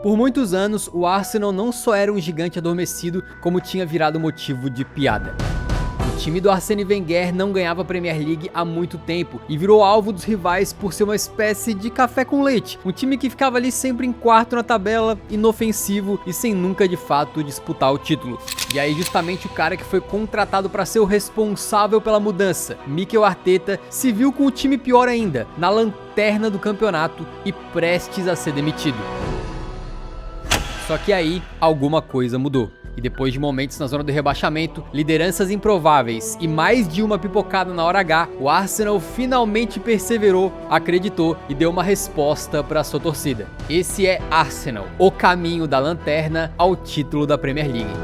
Por muitos anos, o Arsenal não só era um gigante adormecido, como tinha virado motivo de piada. O time do Arsène Wenger não ganhava a Premier League há muito tempo e virou alvo dos rivais por ser uma espécie de café com leite, um time que ficava ali sempre em quarto na tabela, inofensivo e sem nunca de fato disputar o título. E aí justamente o cara que foi contratado para ser o responsável pela mudança, Mikel Arteta, se viu com o time pior ainda, na lanterna do campeonato e prestes a ser demitido. Só que aí, alguma coisa mudou. E depois de momentos na zona do rebaixamento, lideranças improváveis e mais de uma pipocada na hora H, o Arsenal finalmente perseverou, acreditou e deu uma resposta para sua torcida. Esse é Arsenal, o caminho da lanterna ao título da Premier League.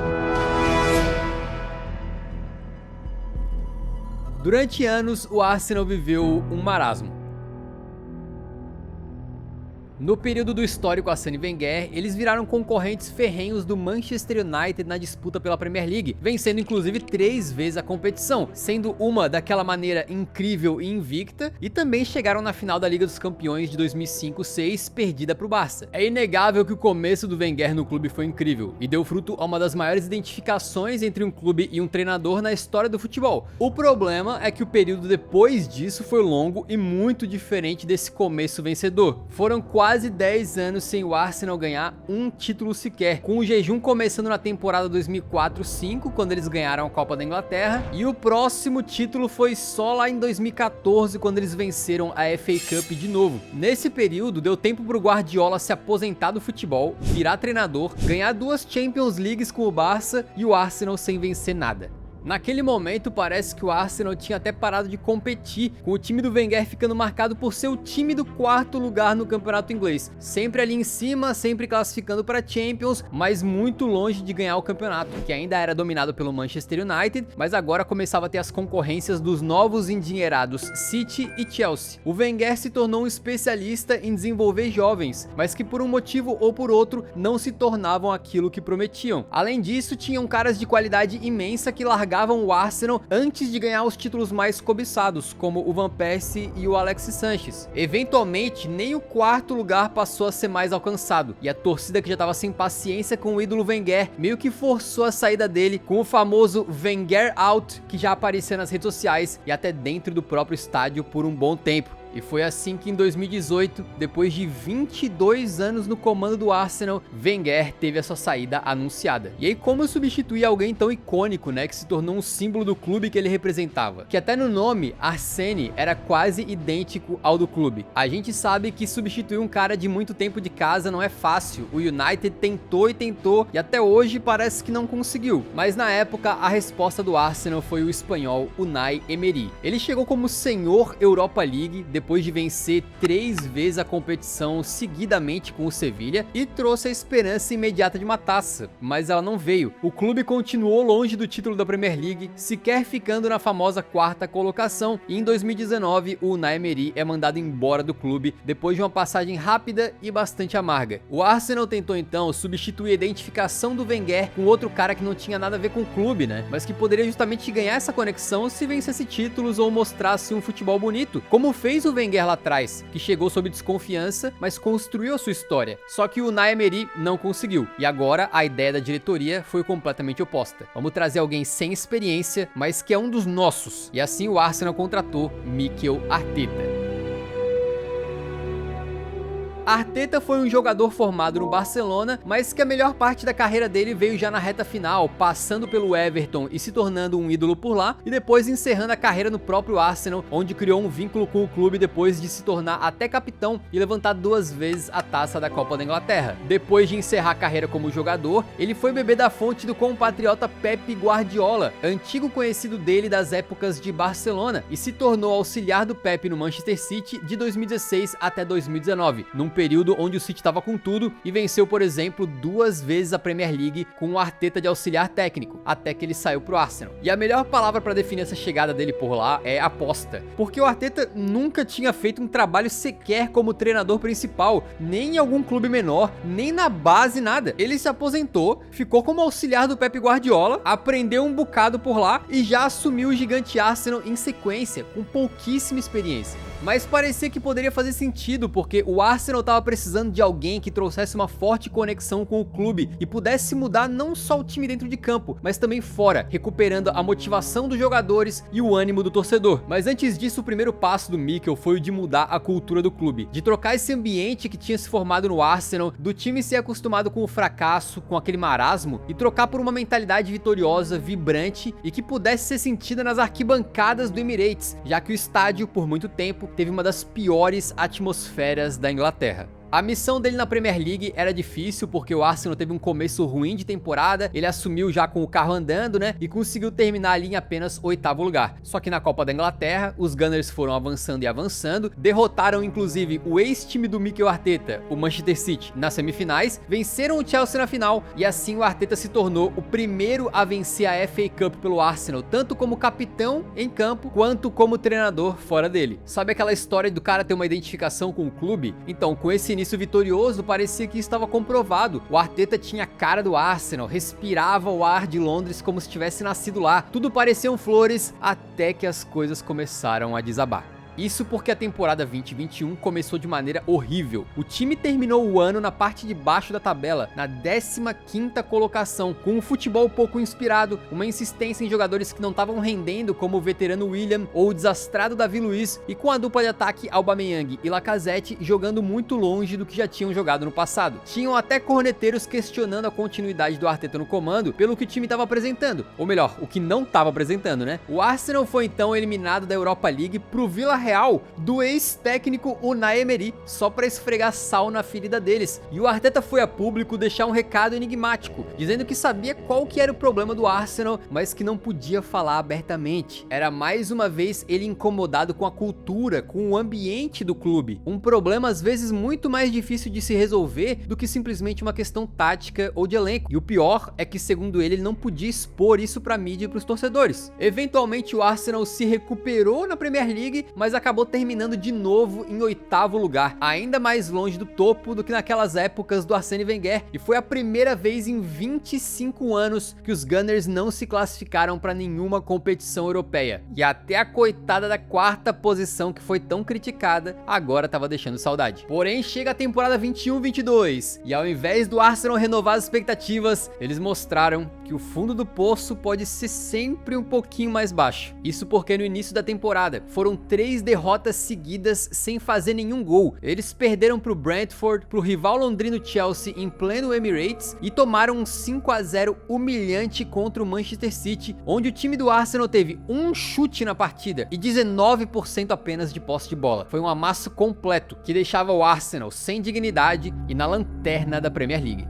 Durante anos, o Arsenal viveu um marasmo. No período do histórico Arsène Wenger, eles viraram concorrentes ferrenhos do Manchester United na disputa pela Premier League, vencendo inclusive 3 vezes a competição, sendo uma daquela maneira incrível e invicta, e também chegaram na final da Liga dos Campeões de 2005-06, perdida para o Barça. É inegável que o começo do Wenger no clube foi incrível, e deu fruto a uma das maiores identificações entre um clube e um treinador na história do futebol. O problema é que o período depois disso foi longo e muito diferente desse começo vencedor. Foram quase 10 anos sem o Arsenal ganhar um título sequer, com o jejum começando na temporada 2004-05, quando eles ganharam a Copa da Inglaterra, e o próximo título foi só lá em 2014, quando eles venceram a FA Cup de novo. Nesse período, deu tempo pro Guardiola se aposentar do futebol, virar treinador, ganhar 2 Champions Leagues com o Barça e o Arsenal sem vencer nada. Naquele momento, parece que o Arsenal tinha até parado de competir, com o time do Wenger ficando marcado por ser o time do 4º lugar no campeonato inglês. Sempre ali em cima, sempre classificando para Champions, mas muito longe de ganhar o campeonato, que ainda era dominado pelo Manchester United, mas agora começava a ter as concorrências dos novos endinheirados City e Chelsea. O Wenger se tornou um especialista em desenvolver jovens, mas que por um motivo ou por outro não se tornavam aquilo que prometiam. Além disso, tinham caras de qualidade imensa que largavam o Arsenal antes de ganhar os títulos mais cobiçados, como o Van Persie e o Alexis Sanchez. Eventualmente, nem o 4º lugar passou a ser mais alcançado, e a torcida, que já estava sem paciência com o ídolo Wenger, meio que forçou a saída dele com o famoso Wenger Out, que já aparecia nas redes sociais e até dentro do próprio estádio por um bom tempo. E foi assim que em 2018, depois de 22 anos no comando do Arsenal, Wenger teve a sua saída anunciada. E aí, como substituir alguém tão icônico, né, que se tornou um símbolo do clube que ele representava? Que até no nome, Arsène, era quase idêntico ao do clube. A gente sabe que substituir um cara de muito tempo de casa não é fácil. O United tentou e até hoje parece que não conseguiu. Mas na época, a resposta do Arsenal foi o espanhol Unai Emery. Ele chegou como senhor Europa League, depois de vencer 3 vezes a competição seguidamente com o Sevilla, e trouxe a esperança imediata de uma taça, mas ela não veio. O clube continuou longe do título da Premier League, sequer ficando na famosa 4ª colocação, e em 2019 o Unai Emery é mandado embora do clube depois de uma passagem rápida e bastante amarga. O Arsenal tentou então substituir a identificação do Wenger com outro cara que não tinha nada a ver com o clube, né, mas que poderia justamente ganhar essa conexão se vencesse títulos ou mostrasse um futebol bonito, como fez o Wenger lá atrás, que chegou sob desconfiança, mas construiu a sua história. Só que o Unai Emery não conseguiu, e agora a ideia da diretoria foi completamente oposta. Vamos trazer alguém sem experiência, mas que é um dos nossos. E assim o Arsenal contratou Mikel Arteta. Arteta foi um jogador formado no Barcelona, mas que a melhor parte da carreira dele veio já na reta final, passando pelo Everton e se tornando um ídolo por lá, e depois encerrando a carreira no próprio Arsenal, onde criou um vínculo com o clube depois de se tornar até capitão e levantar 2 vezes a taça da Copa da Inglaterra. Depois de encerrar a carreira como jogador, ele foi beber da fonte do compatriota Pep Guardiola, antigo conhecido dele das épocas de Barcelona, e se tornou auxiliar do Pep no Manchester City de 2016 até 2019, num período onde o City estava com tudo e venceu, por exemplo, 2 vezes a Premier League com o Arteta de auxiliar técnico, até que ele saiu pro Arsenal. E a melhor palavra para definir essa chegada dele por lá é aposta, porque o Arteta nunca tinha feito um trabalho sequer como treinador principal, nem em algum clube menor, nem na base, nada. Ele se aposentou, ficou como auxiliar do Pep Guardiola, aprendeu um bocado por lá e já assumiu o gigante Arsenal em sequência, com pouquíssima experiência. Mas parecia que poderia fazer sentido, porque o Arsenal estava precisando de alguém que trouxesse uma forte conexão com o clube e pudesse mudar não só o time dentro de campo, mas também fora, recuperando a motivação dos jogadores e o ânimo do torcedor. Mas antes disso, o primeiro passo do Mikel foi o de mudar a cultura do clube, de trocar esse ambiente que tinha se formado no Arsenal, do time ser acostumado com o fracasso, com aquele marasmo, e trocar por uma mentalidade vitoriosa, vibrante e que pudesse ser sentida nas arquibancadas do Emirates, já que o estádio, por muito tempo, teve uma das piores atmosferas da Inglaterra. A missão dele na Premier League era difícil porque o Arsenal teve um começo ruim de temporada, ele assumiu já com o carro andando, né, e conseguiu terminar ali em apenas 8º lugar. Só que na Copa da Inglaterra, os Gunners foram avançando e avançando, derrotaram inclusive o ex-time do Mikel Arteta, o Manchester City, nas semifinais, venceram o Chelsea na final e assim o Arteta se tornou o primeiro a vencer a FA Cup pelo Arsenal, tanto como capitão em campo, quanto como treinador fora dele. Sabe aquela história do cara ter uma identificação com o clube? Então, com esse início vitorioso, parecia que estava comprovado. O Arteta tinha a cara do Arsenal, respirava o ar de Londres como se tivesse nascido lá. Tudo pareciam flores, até que as coisas começaram a desabar. Isso porque a temporada 2021 começou de maneira horrível. O time terminou o ano na parte de baixo da tabela, na 15ª colocação, com um futebol pouco inspirado, uma insistência em jogadores que não estavam rendendo, como o veterano William ou o desastrado Davi Luiz, e com a dupla de ataque Aubameyang e Lacazette jogando muito longe do que já tinham jogado no passado. Tinham até corneteiros questionando a continuidade do Arteta no comando pelo que o time estava apresentando, ou melhor, o que não estava apresentando, né? O Arsenal foi então eliminado da Europa League pro Villarreal do ex-técnico Unai Emery, só para esfregar sal na ferida deles. E o Arteta foi a público deixar um recado enigmático, dizendo que sabia qual que era o problema do Arsenal, mas que não podia falar abertamente. Era mais uma vez ele incomodado com a cultura, com o ambiente do clube. Um problema às vezes muito mais difícil de se resolver do que simplesmente uma questão tática ou de elenco. E o pior é que, segundo ele não podia expor isso pra mídia e pros torcedores. Eventualmente o Arsenal se recuperou na Premier League, mas acabou terminando de novo em 8º lugar, ainda mais longe do topo do que naquelas épocas do Arsène Wenger, e foi a primeira vez em 25 anos que os Gunners não se classificaram para nenhuma competição europeia. E até a coitada da 4ª posição que foi tão criticada, agora tava deixando saudade. Porém, chega a temporada 21-22, e ao invés do Arsenal renovar as expectativas, eles mostraram que o fundo do poço pode ser sempre um pouquinho mais baixo. Isso porque no início da temporada foram 3 derrotas seguidas sem fazer nenhum gol. Eles perderam pro Brentford, pro rival londrino Chelsea em pleno Emirates e tomaram um 5-0 humilhante contra o Manchester City, onde o time do Arsenal teve um chute na partida e 19% apenas de posse de bola. Foi um amasso completo que deixava o Arsenal sem dignidade e na lanterna da Premier League.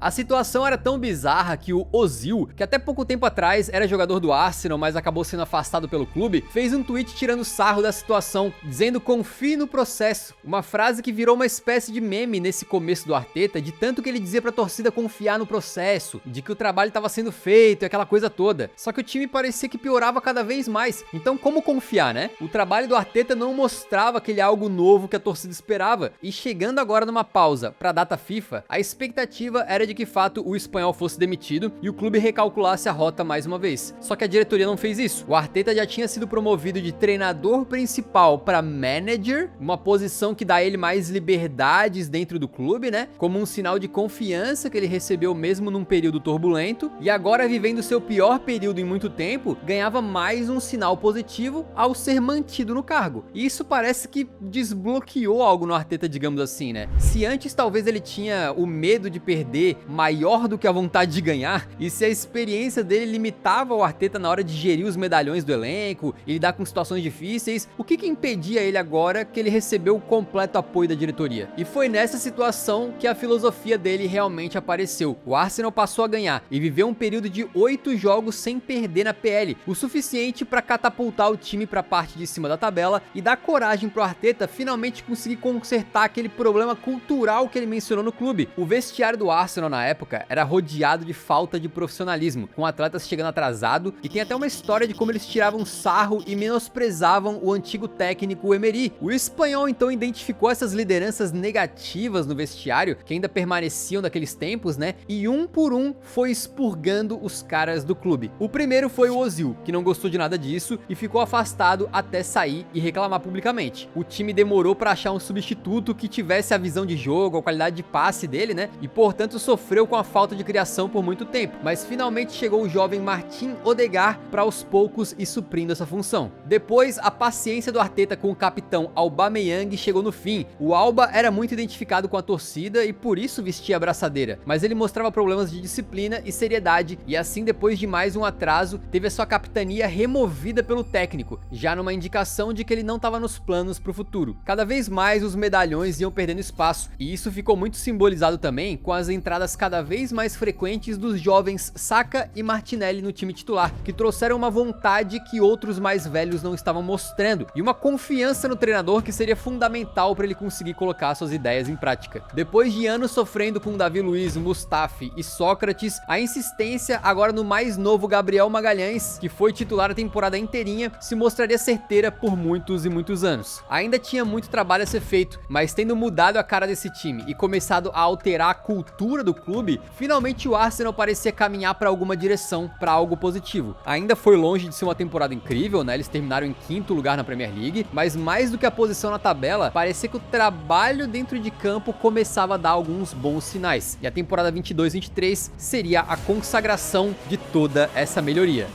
A situação era tão bizarra que o Ozil, que até pouco tempo atrás era jogador do Arsenal, mas acabou sendo afastado pelo clube, fez um tweet tirando sarro da situação, dizendo confie no processo, uma frase que virou uma espécie de meme nesse começo do Arteta, de tanto que ele dizia pra torcida confiar no processo, de que o trabalho estava sendo feito e aquela coisa toda. Só que o time parecia que piorava cada vez mais, então como confiar, né? O trabalho do Arteta não mostrava aquele algo novo que a torcida esperava, e chegando agora numa pausa pra data FIFA, a expectativa era de que fato o espanhol fosse demitido e o clube recalculasse a rota mais uma vez. Só que a diretoria não fez isso. O Arteta já tinha sido promovido de treinador principal para manager, uma posição que dá a ele mais liberdades dentro do clube, né? Como um sinal de confiança que ele recebeu mesmo num período turbulento, e agora, vivendo seu pior período em muito tempo, ganhava mais um sinal positivo ao ser mantido no cargo. E isso parece que desbloqueou algo no Arteta, digamos assim, né? Se antes talvez ele tinha o medo de perder maior do que a vontade de ganhar, e se a experiência dele limitava o Arteta na hora de gerir os medalhões do elenco e lidar com situações difíceis, o que impedia ele agora que ele recebeu o completo apoio da diretoria? E foi nessa situação que a filosofia dele realmente apareceu. O Arsenal passou a ganhar e viveu um período de 8 jogos sem perder na PL, o suficiente para catapultar o time para a parte de cima da tabela e dar coragem pro Arteta finalmente conseguir consertar aquele problema cultural que ele mencionou no clube. O vestiário do Arsenal Arsenal na época era rodeado de falta de profissionalismo, com atletas chegando atrasado, e tem até uma história de como eles tiravam sarro e menosprezavam o antigo técnico Emery. O espanhol então identificou essas lideranças negativas no vestiário, que ainda permaneciam daqueles tempos, né, e um por um foi expurgando os caras do clube. O primeiro foi o Ozil, que não gostou de nada disso e ficou afastado até sair e reclamar publicamente. O time demorou para achar um substituto que tivesse a visão de jogo, a qualidade de passe dele, né, e portanto sofreu com a falta de criação por muito tempo, mas finalmente chegou o jovem Martin Odegaard para aos poucos ir suprindo essa função. Depois, a paciência do Arteta com o capitão Aubameyang chegou no fim. O Alba era muito identificado com a torcida e por isso vestia a braçadeira, mas ele mostrava problemas de disciplina e seriedade, e assim, depois de mais um atraso, teve a sua capitania removida pelo técnico, já numa indicação de que ele não estava nos planos para o futuro. Cada vez mais os medalhões iam perdendo espaço, e isso ficou muito simbolizado também com as entradas cada vez mais frequentes dos jovens Saka e Martinelli no time titular, que trouxeram uma vontade que outros mais velhos não estavam mostrando, e uma confiança no treinador que seria fundamental para ele conseguir colocar suas ideias em prática. Depois de anos sofrendo com Davi Luiz, Mustafi e Sócrates, a insistência agora no mais novo Gabriel Magalhães, que foi titular a temporada inteirinha, se mostraria certeira por muitos e muitos anos. Ainda tinha muito trabalho a ser feito, mas tendo mudado a cara desse time e começado a alterar a cultura do clube, finalmente o Arsenal parecia caminhar para alguma direção, para algo positivo. Ainda foi longe de ser uma temporada incrível, né? Eles terminaram em 5º lugar na Premier League, mas mais do que a posição na tabela, parecia que o trabalho dentro de campo começava a dar alguns bons sinais. E a temporada 22-23 seria a consagração de toda essa melhoria.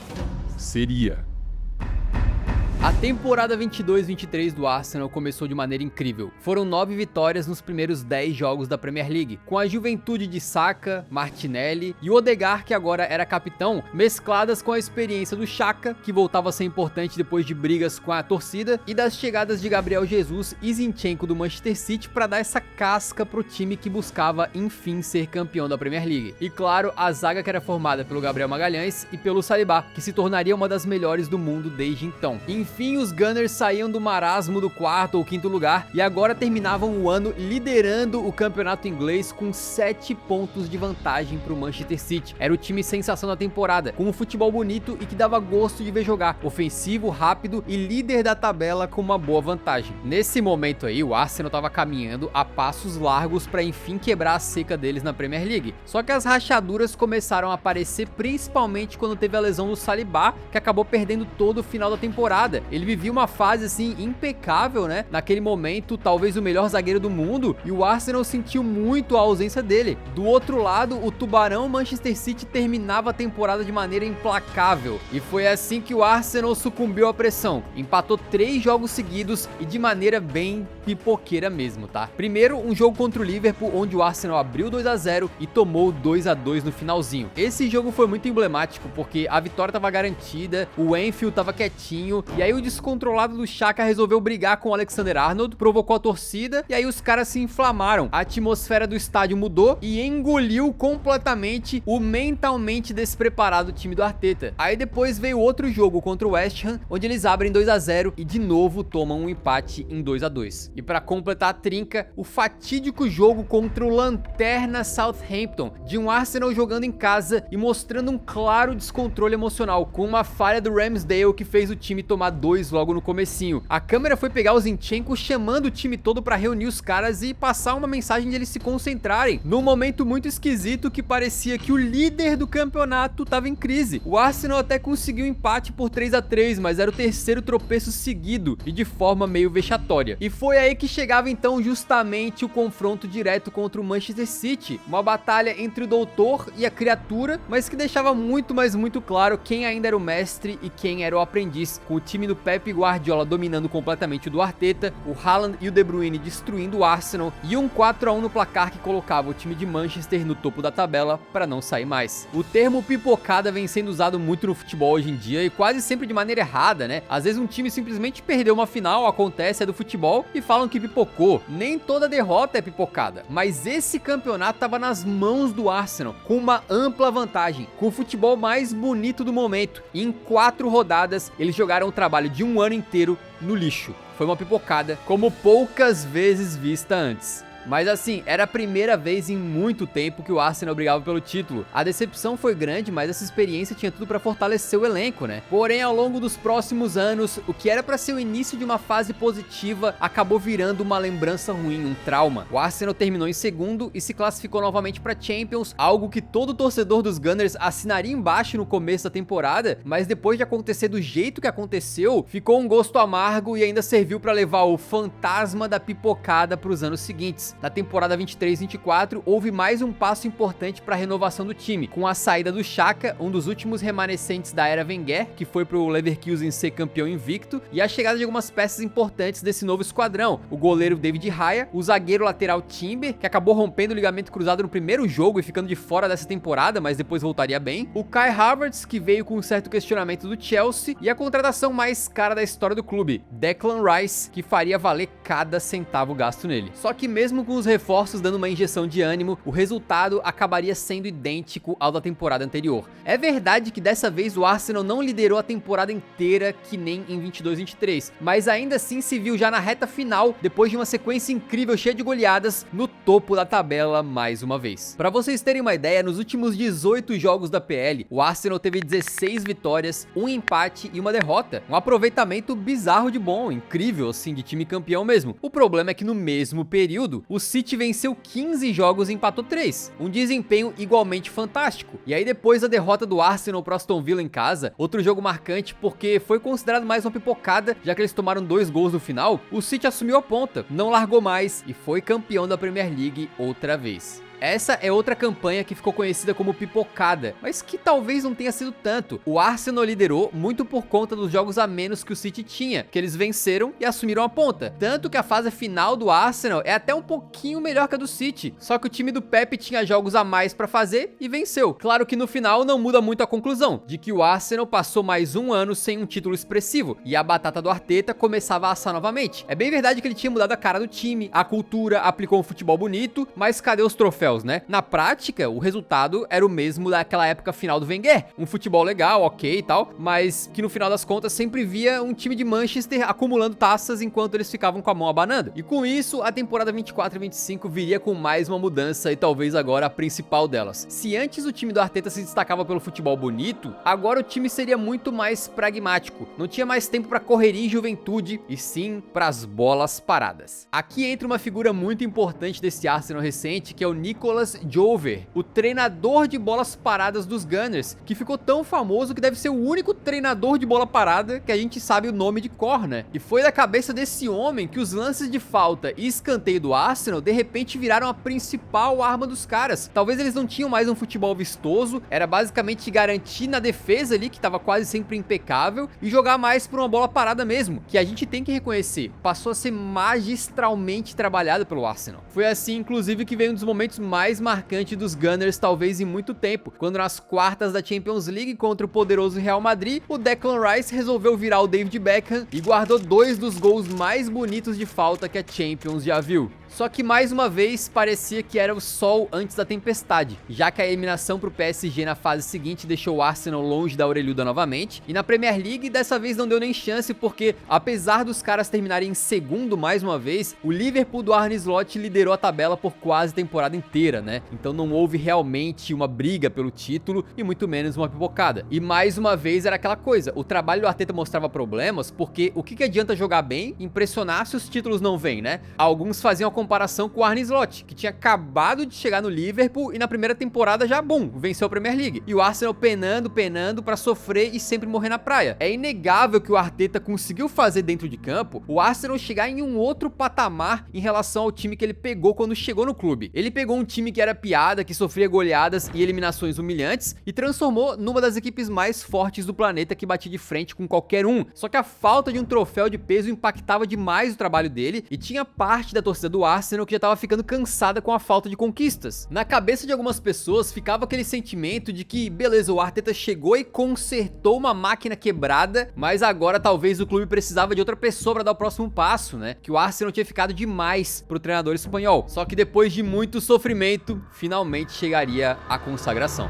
A temporada 22-23 do Arsenal começou de maneira incrível. Foram 9 vitórias nos primeiros 10 jogos da Premier League, com a juventude de Saka, Martinelli e o Odegaard, que agora era capitão, mescladas com a experiência do Xhaka, que voltava a ser importante depois de brigas com a torcida, e das chegadas de Gabriel Jesus e Zinchenko do Manchester City para dar essa casca pro time que buscava enfim ser campeão da Premier League. E claro, a zaga que era formada pelo Gabriel Magalhães e pelo Saliba, que se tornaria uma das melhores do mundo desde então. Enfim, os Gunners saíam do marasmo do 4º ou 5º lugar e agora terminavam o ano liderando o campeonato inglês com 7 pontos de vantagem para o Manchester City. Era o time sensação da temporada, com um futebol bonito e que dava gosto de ver jogar, ofensivo, rápido e líder da tabela com uma boa vantagem. Nesse momento aí, o Arsenal estava caminhando a passos largos para enfim quebrar a seca deles na Premier League. Só que as rachaduras começaram a aparecer principalmente quando teve a lesão do Saliba, que acabou perdendo todo o final da temporada. Ele vivia uma fase assim impecável, né? Naquele momento, talvez o melhor zagueiro do mundo, e o Arsenal sentiu muito a ausência dele. Do outro lado, o tubarão Manchester City terminava a temporada de maneira implacável, e foi assim que o Arsenal sucumbiu à pressão. Empatou 3 jogos seguidos e de maneira bem pipoqueira mesmo, tá? Primeiro, um jogo contra o Liverpool, onde o Arsenal abriu 2-0 e tomou 2-2 no finalzinho. Esse jogo foi muito emblemático, porque a vitória estava garantida, o Anfield estava quietinho, e aí o descontrolado do Xhaka resolveu brigar com o Alexander-Arnold, provocou a torcida, e aí os caras se inflamaram. A atmosfera do estádio mudou e engoliu completamente o mentalmente despreparado time do Arteta. Aí depois veio outro jogo contra o West Ham, onde eles abrem 2-0 e de novo tomam um empate em 2-2. E para completar a trinca, o fatídico jogo contra o lanterna Southampton, de um Arsenal jogando em casa e mostrando um claro descontrole emocional, com uma falha do Ramsdale que fez o time tomar 2 logo no comecinho. A câmera foi pegar o Zinchenko chamando o time todo para reunir os caras e passar uma mensagem de eles se concentrarem, num momento muito esquisito que parecia que o líder do campeonato estava em crise. O Arsenal até conseguiu empate por 3-3, mas era o terceiro tropeço seguido e de forma meio vexatória. E foi aí que chegava então justamente o confronto direto contra o Manchester City, uma batalha entre o doutor e a criatura, mas que deixava muito, mas muito claro quem ainda era o mestre e quem era o aprendiz, com o time do Pep Guardiola dominando completamente o do Arteta, o Haaland e o De Bruyne destruindo o Arsenal, e um 4-1 no placar que colocava o time de Manchester no topo da tabela para não sair mais. O termo pipocada vem sendo usado muito no futebol hoje em dia e quase sempre de maneira errada, né? Às vezes um time simplesmente perdeu uma final, acontece, é do futebol, e falam que pipocou. Nem toda derrota é pipocada, mas esse campeonato estava nas mãos do Arsenal, com uma ampla vantagem, com o futebol mais bonito do momento, e em 4 rodadas eles jogaram o trabalho de um ano inteiro no lixo. Foi uma pipocada como poucas vezes vista antes. Mas assim, era a primeira vez em muito tempo que o Arsenal brigava pelo título. A decepção foi grande, mas essa experiência tinha tudo pra fortalecer o elenco, né? Porém, ao longo dos próximos anos, o que era pra ser o início de uma fase positiva acabou virando uma lembrança ruim, um trauma. O Arsenal terminou em segundo e se classificou novamente pra Champions, algo que todo torcedor dos Gunners assinaria embaixo no começo da temporada, mas depois de acontecer do jeito que aconteceu, ficou um gosto amargo e ainda serviu pra levar o fantasma da pipocada pros anos seguintes. Na temporada 23-24, houve mais um passo importante para a renovação do time, com a saída do Xhaka, um dos últimos remanescentes da era Wenger, que foi pro Leverkusen ser campeão invicto, e a chegada de algumas peças importantes desse novo esquadrão, o goleiro David Raya, o zagueiro lateral Timber, que acabou rompendo o ligamento cruzado no primeiro jogo e ficando de fora dessa temporada, mas depois voltaria bem, o Kai Havertz, que veio com um certo questionamento do Chelsea, e a contratação mais cara da história do clube, Declan Rice, que faria valer cada centavo gasto nele. Só que mesmo com os reforços dando uma injeção de ânimo, o resultado acabaria sendo idêntico ao da temporada anterior. É verdade que dessa vez o Arsenal não liderou a temporada inteira que nem em 22-23, mas ainda assim se viu já na reta final, depois de uma sequência incrível cheia de goleadas, no topo da tabela mais uma vez. Para vocês terem uma ideia, nos últimos 18 jogos da PL, o Arsenal teve 16 vitórias, um empate e uma derrota. Um aproveitamento bizarro de bom, incrível assim, de time campeão mesmo. O problema é que no mesmo período, o City venceu 15 jogos e empatou 3. Um desempenho igualmente fantástico. E aí depois da derrota do Arsenal pro Aston Villa em casa, outro jogo marcante porque foi considerado mais uma pipocada, já que eles tomaram 2 gols no final, o City assumiu a ponta, não largou mais e foi campeão da Premier League outra vez. Essa é outra campanha que ficou conhecida como pipocada, mas que talvez não tenha sido tanto. O Arsenal liderou muito por conta dos jogos a menos que o City tinha, que eles venceram e assumiram a ponta. Tanto que a fase final do Arsenal é até um pouquinho melhor que a do City, só que o time do Pep tinha jogos a mais pra fazer e venceu. Claro que no final não muda muito a conclusão, de que o Arsenal passou mais um ano sem um título expressivo, e a batata do Arteta começava a assar novamente. É bem verdade que ele tinha mudado a cara do time, a cultura, aplicou um futebol bonito, mas cadê os troféus, né? Na prática, o resultado era o mesmo daquela época final do Wenger. Um futebol legal, ok e tal, mas que no final das contas sempre via um time de Manchester acumulando taças enquanto eles ficavam com a mão abanando. E com isso, a temporada 24 e 25 viria com mais uma mudança e talvez agora a principal delas. Se antes o time do Arteta se destacava pelo futebol bonito, agora o time seria muito mais pragmático. Não tinha mais tempo pra correria e juventude, e sim pras bolas paradas. Aqui entra uma figura muito importante desse Arsenal recente, que é o Nicolas Jover, o treinador de bolas paradas dos Gunners, que ficou tão famoso que deve ser o único treinador de bola parada que a gente sabe o nome de cor, né? E foi da cabeça desse homem que os lances de falta e escanteio do Arsenal de repente viraram a principal arma dos caras. Talvez eles não tinham mais um futebol vistoso, era basicamente garantir na defesa ali, que estava quase sempre impecável, e jogar mais por uma bola parada mesmo, que a gente tem que reconhecer, passou a ser magistralmente trabalhado pelo Arsenal. Foi assim, inclusive, que veio um dos momentos mais marcante dos Gunners talvez em muito tempo, quando nas quartas da Champions League contra o poderoso Real Madrid, o Declan Rice resolveu virar o David Beckham e guardou 2 dos gols mais bonitos de falta que a Champions já viu. Só que mais uma vez parecia que era o sol antes da tempestade, já que a eliminação pro PSG na fase seguinte deixou o Arsenal longe da orelhuda novamente, e na Premier League dessa vez não deu nem chance porque, apesar dos caras terminarem em segundo mais uma vez, o Liverpool do Arne Slot liderou a tabela por quase a temporada inteira, né? Então não houve realmente uma briga pelo título e muito menos uma pipocada. E mais uma vez era aquela coisa, o trabalho do Arteta mostrava problemas porque o que adianta jogar bem, impressionar se os títulos não vêm, né? Alguns faziam a comparação com o Arne Slot, que tinha acabado de chegar no Liverpool e na primeira temporada já, bum, venceu a Premier League. E o Arsenal penando pra sofrer e sempre morrer na praia. É inegável que o Arteta conseguiu fazer dentro de campo o Arsenal chegar em um outro patamar em relação ao time que ele pegou quando chegou no clube. Ele pegou um time que era piada, que sofria goleadas e eliminações humilhantes e transformou numa das equipes mais fortes do planeta que batia de frente com qualquer um. Só que a falta de um troféu de peso impactava demais o trabalho dele e tinha parte da torcida do Arsenal que já tava ficando cansada com a falta de conquistas. Na cabeça de algumas pessoas ficava aquele sentimento de que, beleza, o Arteta chegou e consertou uma máquina quebrada, mas agora talvez o clube precisava de outra pessoa para dar o próximo passo, né? Que o Arsenal tinha ficado demais pro treinador espanhol. Só que depois de muito sofrimento, finalmente chegaria a consagração.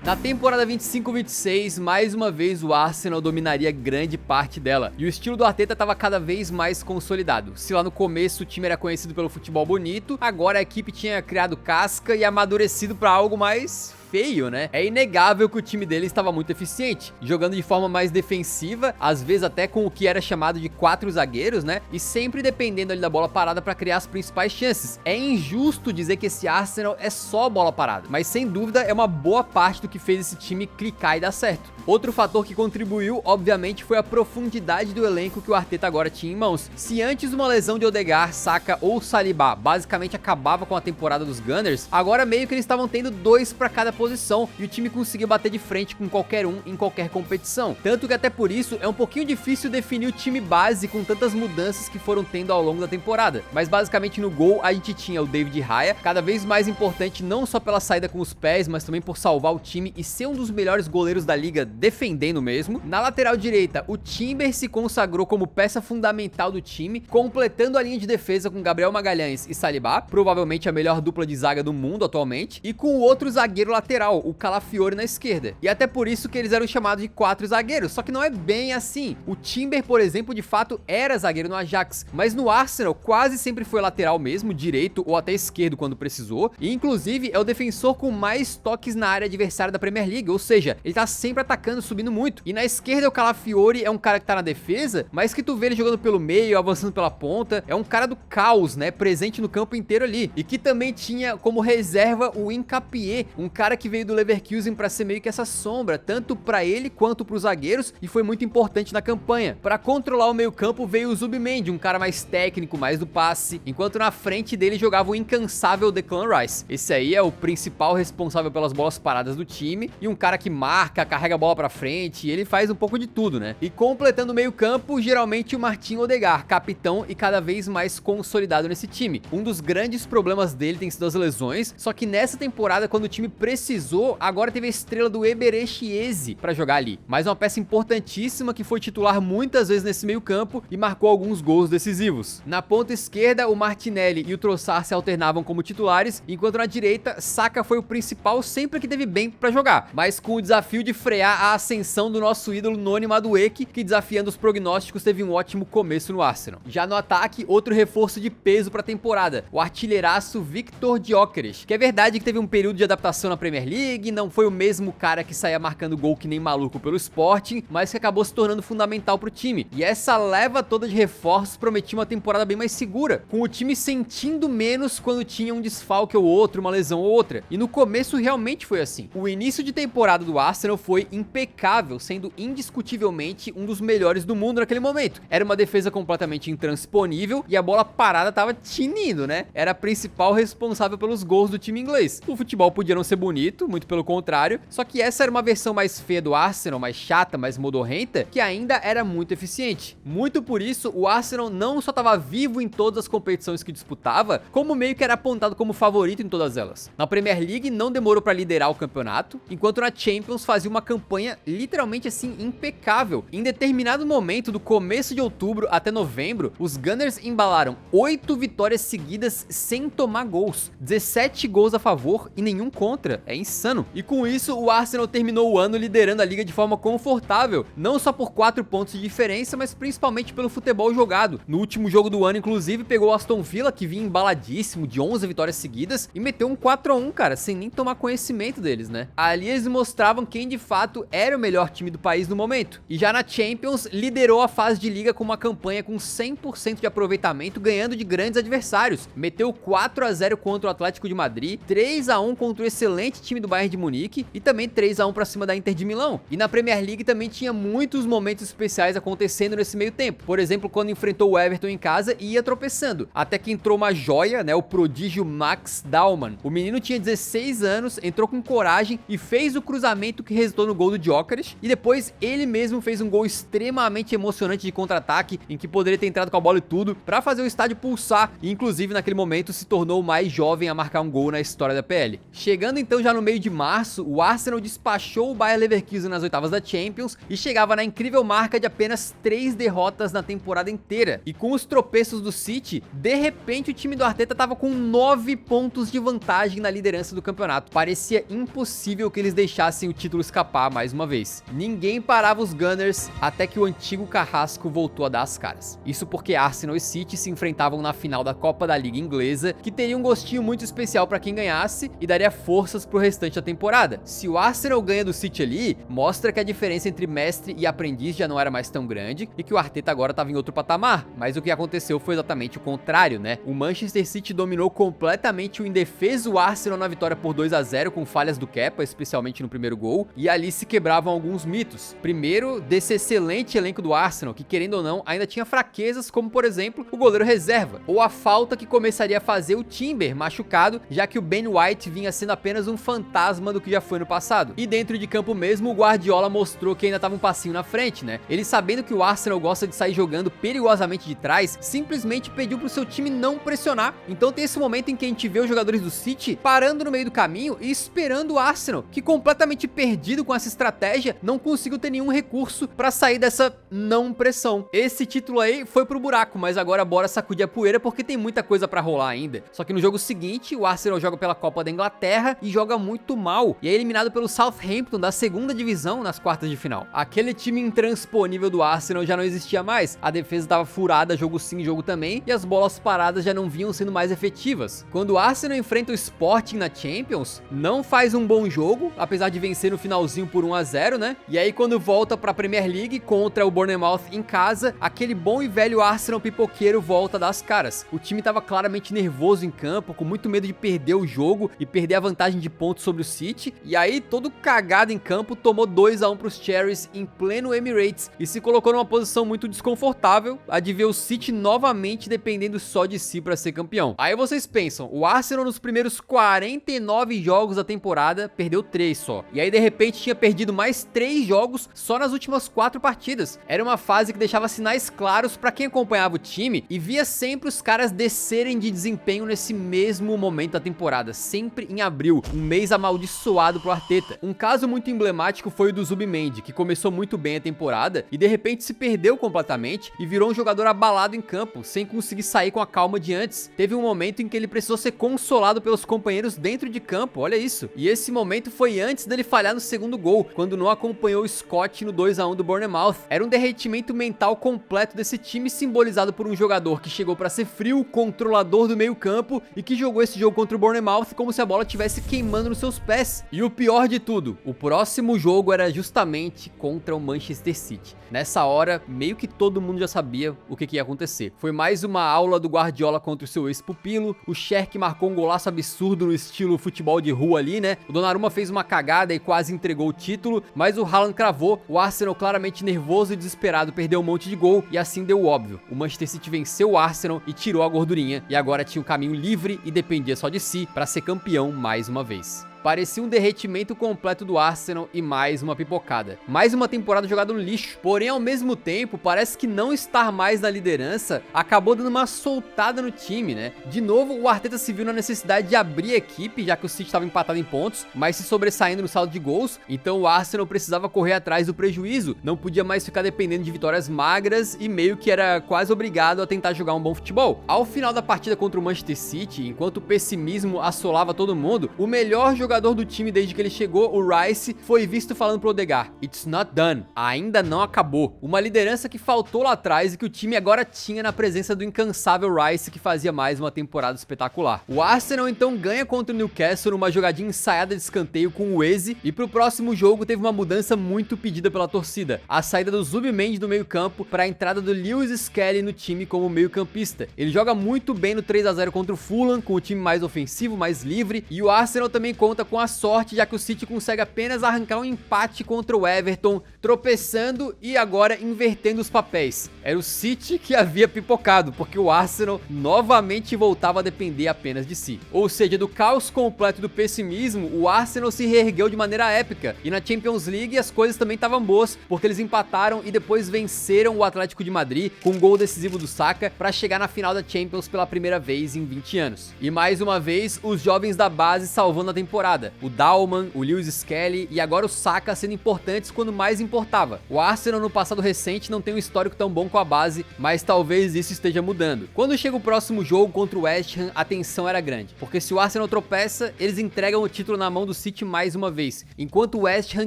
Na temporada 25-26, mais uma vez o Arsenal dominaria grande parte dela, e o estilo do Arteta estava cada vez mais consolidado. Se lá no começo o time era conhecido pelo futebol bonito, agora a equipe tinha criado casca e amadurecido para algo mais feio, né? É inegável que o time dele estava muito eficiente, jogando de forma mais defensiva, às vezes até com o que era chamado de 4 zagueiros, né? E sempre dependendo ali da bola parada para criar as principais chances. É injusto dizer que esse Arsenal é só bola parada, mas sem dúvida é uma boa parte do que fez esse time clicar e dar certo. Outro fator que contribuiu, obviamente, foi a profundidade do elenco que o Arteta agora tinha em mãos. Se antes uma lesão de Odegaard, Saka ou Saliba basicamente acabava com a temporada dos Gunners, agora meio que eles estavam tendo 2 para cada posição e o time conseguia bater de frente com qualquer um em qualquer competição. Tanto que até por isso é um pouquinho difícil definir o time base com tantas mudanças que foram tendo ao longo da temporada. Mas basicamente no gol a gente tinha o David Raya, cada vez mais importante não só pela saída com os pés, mas também por salvar o time e ser um dos melhores goleiros da liga defendendo mesmo. Na lateral direita, o Timber se consagrou como peça fundamental do time, completando a linha de defesa com Gabriel Magalhães e Saliba, provavelmente a melhor dupla de zaga do mundo atualmente, e com o outro zagueiro lateral, o Calafiori na esquerda. E até por isso que eles eram chamados de 4 zagueiros, só que não é bem assim. O Timber, por exemplo, de fato era zagueiro no Ajax, mas no Arsenal quase sempre foi lateral mesmo, direito ou até esquerdo quando precisou, e inclusive é o defensor com mais toques na área adversária da Premier League, ou seja, ele tá sempre atacando, subindo muito. E na esquerda o Calafiori é um cara que tá na defesa, mas que tu vê ele jogando pelo meio, avançando pela ponta, é um cara do caos, né, presente no campo inteiro ali, e que também tinha como reserva o Hincapié, um cara que veio do Leverkusen pra ser meio que essa sombra, tanto pra ele quanto pros zagueiros, e foi muito importante na campanha. Pra controlar o meio campo veio o Zubimendi, um cara mais técnico, mais do passe, enquanto na frente dele jogava o incansável Declan Rice. Esse aí é o principal responsável pelas bolas paradas do time, e um cara que marca, carrega a bola pra frente, e ele faz um pouco de tudo, né? E completando o meio campo, geralmente o Martin Odegaard, capitão e cada vez mais consolidado nesse time. Um dos grandes problemas dele tem sido as lesões, só que nessa temporada, quando o time precisou, agora teve a estrela do Eberechi Eze pra jogar ali. Mais uma peça importantíssima que foi titular muitas vezes nesse meio campo e marcou alguns gols decisivos. Na ponta esquerda, o Martinelli e o Trossard se alternavam como titulares, enquanto na direita, Saka foi o principal sempre que teve bem pra jogar, mas com o desafio de frear a ascensão do nosso ídolo Noni Madueke, que desafiando os prognósticos teve um ótimo começo no Arsenal. Já no ataque, outro reforço de peso pra temporada, o artilheiraço Victor Gyökeres, que é verdade que teve um período de adaptação na Premier League, não foi o mesmo cara que saía marcando gol que nem maluco pelo Sporting, mas que acabou se tornando fundamental pro time. E essa leva toda de reforços prometia uma temporada bem mais segura, com o time sentindo menos quando tinha um desfalque ou outro, uma lesão ou outra. E no começo realmente foi assim. O início de temporada do Arsenal foi impecável, sendo indiscutivelmente um dos melhores do mundo naquele momento. Era uma defesa completamente intransponível e a bola parada tava tinindo, né? Era a principal responsável pelos gols do time inglês. O futebol podia não ser bonito, muito pelo contrário, só que essa era uma versão mais feia do Arsenal, mais chata, mais modorrenta, que ainda era muito eficiente. Muito por isso, o Arsenal não só estava vivo em todas as competições que disputava, como meio que era apontado como favorito em todas elas. Na Premier League não demorou para liderar o campeonato, enquanto na Champions fazia uma campanha literalmente assim impecável. Em determinado momento, do começo de outubro até novembro, os Gunners embalaram 8 vitórias seguidas sem tomar gols, 17 gols a favor e nenhum contra. É insano. E com isso, o Arsenal terminou o ano liderando a liga de forma confortável, não só por 4 pontos de diferença, mas principalmente pelo futebol jogado. No último jogo do ano, inclusive, pegou o Aston Villa, que vinha embaladíssimo de 11 vitórias seguidas, e meteu um 4-1, cara, sem nem tomar conhecimento deles, né? Ali eles mostravam quem de fato era o melhor time do país no momento. E já na Champions, liderou a fase de liga com uma campanha com 100% de aproveitamento, ganhando de grandes adversários. Meteu 4-0 contra o Atlético de Madrid, 3-1 contra o excelente time do Bayern de Munique e também 3-1 pra cima da Inter de Milão. E na Premier League também tinha muitos momentos especiais acontecendo nesse meio tempo. Por exemplo, quando enfrentou o Everton em casa e ia tropeçando, até que entrou uma joia, né, o prodígio Max Daumann. O menino tinha 16 anos, entrou com coragem e fez o cruzamento que resultou no gol do Gyökeres, e depois ele mesmo fez um gol extremamente emocionante de contra-ataque, em que poderia ter entrado com a bola e tudo, pra fazer o estádio pulsar, e inclusive naquele momento se tornou o mais jovem a marcar um gol na história da PL. Chegando então já já no meio de março, o Arsenal despachou o Bayer Leverkusen nas oitavas da Champions e chegava na incrível marca de apenas 3 derrotas na temporada inteira. E com os tropeços do City, de repente o time do Arteta tava com 9 pontos de vantagem na liderança do campeonato. Parecia impossível que eles deixassem o título escapar mais uma vez. Ninguém parava os Gunners até que o antigo carrasco voltou a dar as caras. Isso porque Arsenal e City se enfrentavam na final da Copa da Liga Inglesa, que teria um gostinho muito especial para quem ganhasse e daria forças pro restante da temporada. Se o Arsenal ganha do City ali, mostra que a diferença entre mestre e aprendiz já não era mais tão grande e que o Arteta agora estava em outro patamar. Mas o que aconteceu foi exatamente o contrário, né? O Manchester City dominou completamente o indefeso Arsenal na vitória por 2-0 com falhas do Kepa, especialmente no primeiro gol, e ali se quebravam alguns mitos. Primeiro, desse excelente elenco do Arsenal, que querendo ou não, ainda tinha fraquezas, como por exemplo, o goleiro reserva, ou a falta que começaria a fazer o Timber machucado, já que o Ben White vinha sendo apenas um fantasma do que já foi no passado. E dentro de campo mesmo, o Guardiola mostrou que ainda estava um passinho na frente, né? Ele, sabendo que o Arsenal gosta de sair jogando perigosamente de trás, simplesmente pediu pro seu time não pressionar. Então tem esse momento em que a gente vê os jogadores do City parando no meio do caminho e esperando o Arsenal, que completamente perdido com essa estratégia, não conseguiu ter nenhum recurso para sair dessa não pressão. Esse título aí foi pro buraco, mas agora bora sacudir a poeira porque tem muita coisa para rolar ainda. Só que no jogo seguinte, o Arsenal joga pela Copa da Inglaterra e joga muito mal, e é eliminado pelo Southampton da segunda divisão nas quartas de final. Aquele time intransponível do Arsenal já não existia mais, a defesa estava furada jogo sim, jogo também, e as bolas paradas já não vinham sendo mais efetivas. Quando o Arsenal enfrenta o Sporting na Champions, não faz um bom jogo, apesar de vencer no finalzinho por 1-0, né? E aí quando volta pra Premier League contra o Bournemouth em casa, aquele bom e velho Arsenal pipoqueiro volta a dar as caras. O time tava claramente nervoso em campo, com muito medo de perder o jogo e perder a vantagem de pontos sobre o City, e aí todo cagado em campo tomou 2-1 pros Cherries em pleno Emirates e se colocou numa posição muito desconfortável, a de ver o City novamente dependendo só de si para ser campeão. Aí vocês pensam, o Arsenal nos primeiros 49 jogos da temporada perdeu 3 só, e aí de repente tinha perdido mais 3 jogos só nas últimas 4 partidas. Era uma fase que deixava sinais claros para quem acompanhava o time e via sempre os caras descerem de desempenho nesse mesmo momento da temporada, sempre em abril, um mês amaldiçoado pro Arteta. Um caso muito emblemático foi o do Zubimendi, que começou muito bem a temporada e de repente se perdeu completamente e virou um jogador abalado em campo, sem conseguir sair com a calma de antes. Teve um momento em que ele precisou ser consolado pelos companheiros dentro de campo, olha isso. E esse momento foi antes dele falhar no segundo gol, quando não acompanhou o Scott no 2-1 do Bournemouth. Era um derretimento mental completo desse time, simbolizado por um jogador que chegou para ser frio, controlador do meio campo e que jogou esse jogo contra o Bournemouth como se a bola estivesse queimando nos seus pés. E o pior de tudo, o próximo jogo era justamente contra o Manchester City. Nessa hora, meio que todo mundo já sabia o que ia acontecer. Foi mais uma aula do Guardiola contra o seu ex-pupilo, o Cherki marcou um golaço absurdo no estilo futebol de rua ali, né? O Donnarumma fez uma cagada e quase entregou o título, mas o Haaland cravou. O Arsenal, claramente nervoso e desesperado, perdeu um monte de gol e assim deu o óbvio. O Manchester City venceu o Arsenal e tirou a gordurinha, e agora tinha um caminho livre e dependia só de si para ser campeão mais uma vez. Parecia um derretimento completo do Arsenal e mais uma pipocada. Mais uma temporada jogada no lixo. Porém, ao mesmo tempo, parece que não estar mais na liderança acabou dando uma soltada no time, né? De novo, o Arteta se viu na necessidade de abrir a equipe, já que o City estava empatado em pontos, mas se sobressaindo no saldo de gols. Então o Arsenal precisava correr atrás do prejuízo. Não podia mais ficar dependendo de vitórias magras e meio que era quase obrigado a tentar jogar um bom futebol. Ao final da partida contra o Manchester City, enquanto o pessimismo assolava todo mundo, o melhor jogador do time desde que ele chegou, o Rice, foi visto falando pro Odegaard: "It's not done", ainda não acabou. Uma liderança que faltou lá atrás e que o time agora tinha na presença do incansável Rice, que fazia mais uma temporada espetacular. O Arsenal então ganha contra o Newcastle numa jogadinha ensaiada de escanteio com o Eze, e pro próximo jogo teve uma mudança muito pedida pela torcida: a saída do Zubimendi do meio campo para a entrada do Lewis Skelly no time como meio campista. Ele joga muito bem no 3-0 contra o Fulham, com o time mais ofensivo, mais livre, e o Arsenal também conta com a sorte, já que o City consegue apenas arrancar um empate contra o Everton, tropeçando e agora invertendo os papéis. Era o City que havia pipocado, porque o Arsenal novamente voltava a depender apenas de si. Ou seja, do caos completo e do pessimismo, o Arsenal se reergueu de maneira épica, e na Champions League as coisas também estavam boas, porque eles empataram e depois venceram o Atlético de Madrid com um gol decisivo do Saka para chegar na final da Champions pela primeira vez em 20 anos. E mais uma vez, os jovens da base salvando a temporada, temporada. O Dalman, o Lewis Skelly e agora o Saka sendo importantes quando mais importava. O Arsenal no passado recente não tem um histórico tão bom com a base, mas talvez isso esteja mudando. Quando chega o próximo jogo contra o West Ham, a tensão era grande, porque se o Arsenal tropeça, eles entregam o título na mão do City mais uma vez, enquanto o West Ham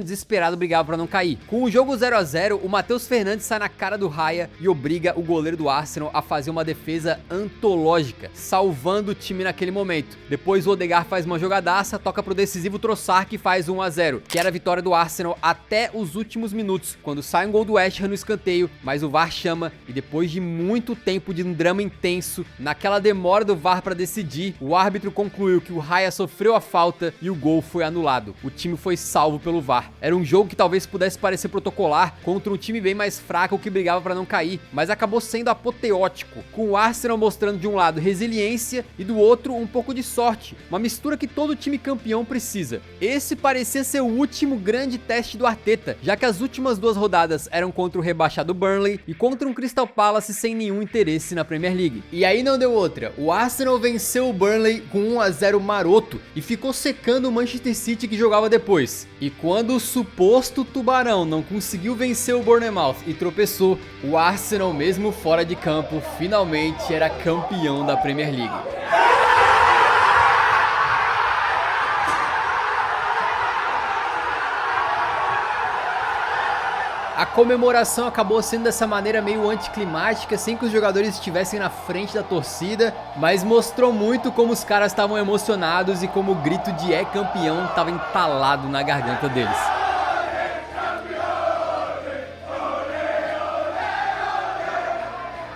desesperado brigava para não cair. Com o jogo 0 a 0, o Matheus Fernandes sai na cara do Raya e obriga o goleiro do Arsenal a fazer uma defesa antológica, salvando o time naquele momento. Depois o Odegaard faz uma jogadaça, toca pro decisivo Trossard que faz 1 a 0, que era a vitória do Arsenal até os últimos minutos, quando sai um gol do West Ham no escanteio, mas o VAR chama e depois de muito tempo de um drama intenso, naquela demora do VAR para decidir, o árbitro concluiu que o Raya sofreu a falta e o gol foi anulado. O time foi salvo pelo VAR. Era um jogo que talvez pudesse parecer protocolar contra um time bem mais fraco que brigava para não cair, mas acabou sendo apoteótico, com o Arsenal mostrando de um lado resiliência e do outro um pouco de sorte, uma mistura que todo time campeão precisa. Esse parecia ser o último grande teste do Arteta, já que as últimas 2 rodadas eram contra o rebaixado Burnley e contra um Crystal Palace sem nenhum interesse na Premier League. E aí não deu outra, o Arsenal venceu o Burnley com 1 a 0 maroto e ficou secando o Manchester City que jogava depois. E quando o suposto tubarão não conseguiu vencer o Bournemouth e tropeçou, o Arsenal mesmo fora de campo finalmente era campeão da Premier League. A comemoração acabou sendo dessa maneira meio anticlimática, sem que os jogadores estivessem na frente da torcida, mas mostrou muito como os caras estavam emocionados e como o grito de "é campeão" estava entalado na garganta deles.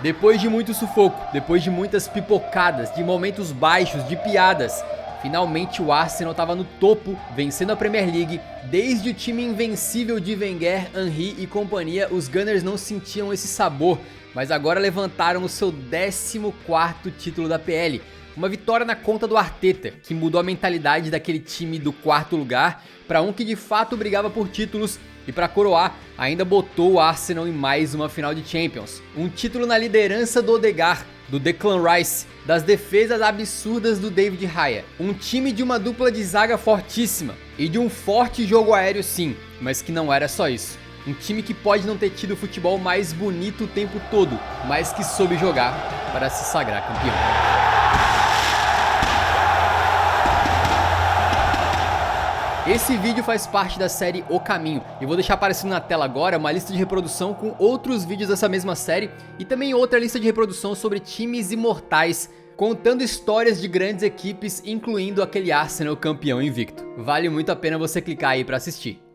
Depois de muito sufoco, depois de muitas pipocadas, de momentos baixos, de piadas, finalmente o Arsenal estava no topo, vencendo a Premier League. Desde o time invencível de Wenger, Henry e companhia, os Gunners não sentiam esse sabor, mas agora levantaram o seu 14º título da PL. Uma vitória na conta do Arteta, que mudou a mentalidade daquele time do 4º lugar para um que de fato brigava por títulos, e para coroar, ainda botou o Arsenal em mais uma final de Champions. Um título na liderança do Odegaard, do Declan Rice, das defesas absurdas do David Raya. Um time de uma dupla de zaga fortíssima e de um forte jogo aéreo sim, mas que não era só isso. Um time que pode não ter tido o futebol mais bonito o tempo todo, mas que soube jogar para se sagrar campeão. Esse vídeo faz parte da série O Caminho, e vou deixar aparecendo na tela agora uma lista de reprodução com outros vídeos dessa mesma série e também outra lista de reprodução sobre times imortais, contando histórias de grandes equipes, incluindo aquele Arsenal campeão invicto. Vale muito a pena você clicar aí para assistir.